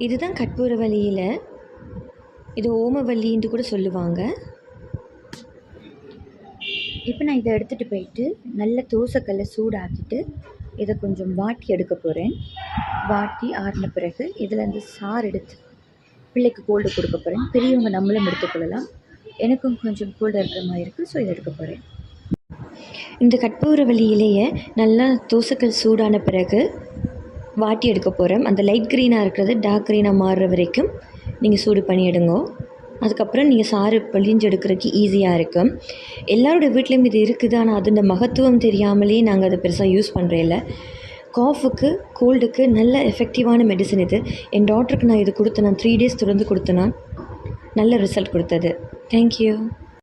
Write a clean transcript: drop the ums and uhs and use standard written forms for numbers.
இதுதான் கற்பூரவள்ளி இலை. இது ஓமவல்லின்னு கூட சொல்லுவாங்க. இப்போ நான் இதை எடுத்துகிட்டு போயிட்டு நல்ல தோசைக்கல்லை சூடாக்கிட்டு இதை கொஞ்சம் வாட்டி எடுக்க போகிறேன். வாட்டி ஆறின பிறகு இதில் அந்த சாறு எடுத்து பிள்ளைக்கு கோல்டு கொடுக்க போகிறேன். பெரியவங்க நம்மளும் எடுத்துக்கொள்ளலாம். எனக்கும் கொஞ்சம் கோல்டு இருக்கிற மாதிரி இருக்குது, ஸோ இதை எடுக்க போகிறேன். இந்த கற்பூரவள்ளி இலையை நல்லா தோசைக்கல் சூடான பிறகு வாட்டி எடுக்க போகிறேன். அந்த லைட் க்ரீனாக இருக்கிறது டார்க் க்ரீனாக மாறுற வரைக்கும் நீங்கள் சூடு பண்ணி எடுங்க. அதுக்கப்புறம் நீங்கள் சாறு பிழிஞ்சு எடுக்கிறதுக்கு ஈஸியாக இருக்கும். எல்லாரோட வீட்லேயும் இது இருக்குது, ஆனால் அதோட மகத்துவம் தெரியாமலே நாங்கள் அதை பெருசாக யூஸ் பண்ணுறதில்ல. காஃபுக்கு கோல்டுக்கு நல்ல எஃபெக்டிவான மெடிசன் இது. என் டாக்டருக்கு நான் இது கொடுத்தேன். 3 days தொடர்ந்து கொடுத்தேன். நல்ல ரிசல்ட் கொடுத்தது. தேங்க்யூ.